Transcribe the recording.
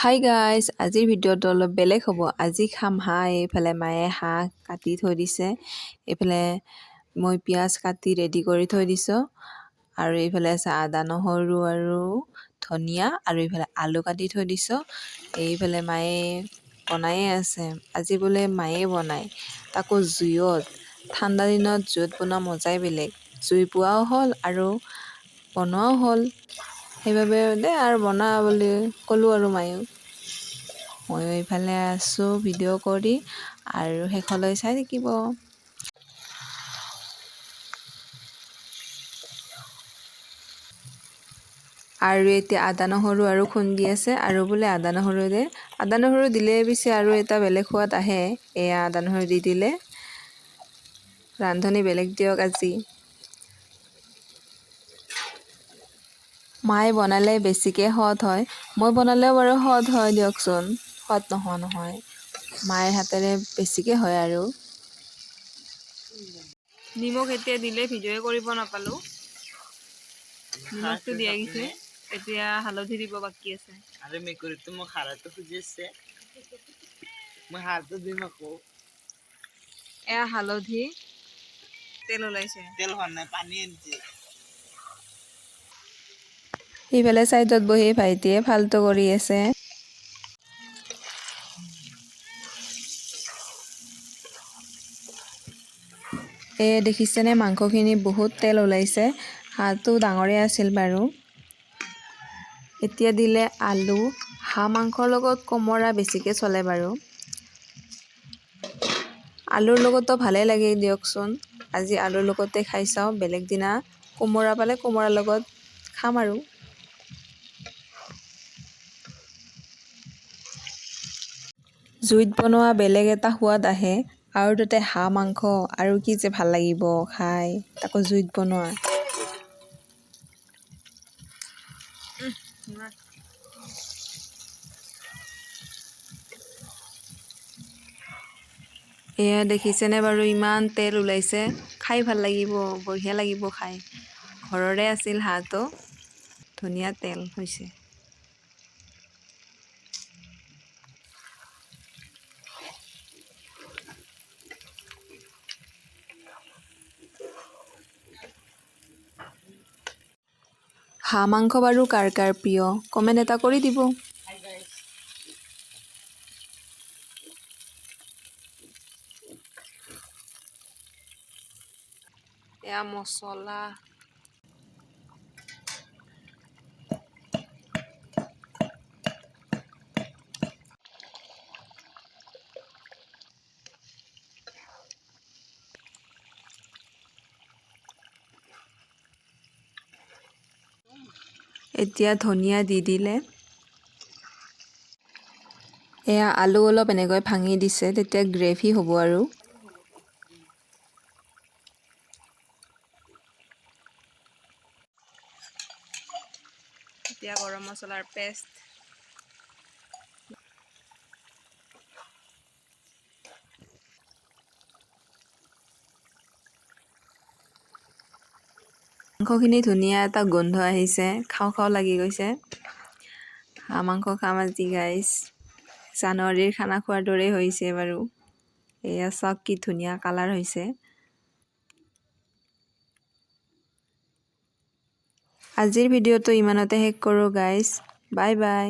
Hi guys, আজিৰ ভিডিঅ'টো অলপ বেলেগ হ'ব। আজি খাম হাঁহ। এইফালে মায়ে হাঁহ কাটি থৈ দিছে, এইফালে মই পিঁয়াজ কাটি ৰেডি কৰি থৈ দিছোঁ, আৰু এইফালে আছে আদা নহৰু আৰু ধনিয়া, আৰু এইফালে আলু কাটি থৈ দিছোঁ। এইফালে মায়ে বনায়ে আছে। আজি বোলে মায়ে বনায়, তাকো জুইত। ঠাণ্ডা দিনত জুইত বনোৱা মজাই বেলেগ। জুই পোৱাও হ'ল আৰু বনোৱাও হ'ল। সেইবাবে দে আৰু বনা বুলি ক'লোঁ আৰু ময়ো এইফালে আছোঁ ভিডিঅ' কৰি, আৰু শেষলৈ চাই থাকিব। আৰু এতিয়া আদা নহৰু আৰু খুন্দি আছে, আৰু বোলে আদা নহৰু দিলে পিছে আৰু এটা বেলেগ সোৱাদ আহে। এয়া আদা নহৰু দি দিলে ৰান্ধনি বেলেগ দিয়ক আজি। মায়ে বনালে বেছিকৈ সোৱাদ হয়, মই বনালেও বাৰু সোৱাদ হয় দিয়কচোন। সোৱাদ নোহোৱা নহয়, মায়েৰ হাতেৰে বেছিকৈ হয় আৰু। নিমখ এতিয়া দিলে ভিডিঅ'য়ে কৰিব নাপালোঁ। নিমখটো দিয়া গৈছে, এতিয়া হালধি দিব বাকী আছে। আৰে মেকুৰীটো মোক হাৰাটো খুজিছে, মই হাৰটো দিম আকৌ। এয়া হালধি, তেল ওলাইছে। তেল হোৱা নাই, পানী আনিছে। সিফালে চাইডত বহি ভাইটিয়ে ফাল্টু কৰি আছে। দেখিছেনে, মাংসখিনি বহুত তেল ওলাইছে। হাঁহটো ডাঙৰে আছিল বাৰু। এতিয়া দিলে আলু। হাঁহ মাংসৰ লগত কোমোৰা বেছিকৈ চলে বাৰু। আলুৰ লগতো ভালেই লাগে দিয়কচোন। আজি আলুৰ লগতে খাই চাওঁ, বেলেগ দিনা কোমোৰা পালে কোমোৰাৰ লগত খাম আৰু। জুইত বনোৱা বেলেগ এটা সোৱাদ আহে, আৰু তাতে হাঁহ মাংস, আৰু কি যে ভাল লাগিব খাই, তাকো জুইত বনোৱা। এয়া দেখিছেনে বাৰু, ইমান তেল ওলাইছে। খাই ভাল লাগিব, বঢ়িয়া লাগিব খাই। ঘৰৰে আছিল হাঁহটো, ধুনীয়া তেল হৈছে। হাঁহ মাংস বাৰু কাৰ কাৰ প্ৰিয়, কমেণ্ট এটা কৰি দিব। এয়া মচলা। এতিয়া ধনিয়া দি দিলে। এয়া আলু অলপ এনেকৈ ভাঙি দিছে, তেতিয়া গ্ৰেভি হ'ব আৰু। এতিয়া গৰম মছলাৰ পেষ্ট। মাংসখিনি ধুনীয়া এটা গোন্ধ আহিছে, খাওঁ খাওঁ লাগি গৈছে। হাঁহ মাংস খাম আজি গাইজ। জানুৱাৰীৰ খানা খোৱাৰ দৰেই হৈছে বাৰু। এয়া চাওক কি ধুনীয়া কালাৰ হৈছে। আজিৰ ভিডিঅ'টো ইমানতে শেষ কৰোঁ গাইজ। Bye bye.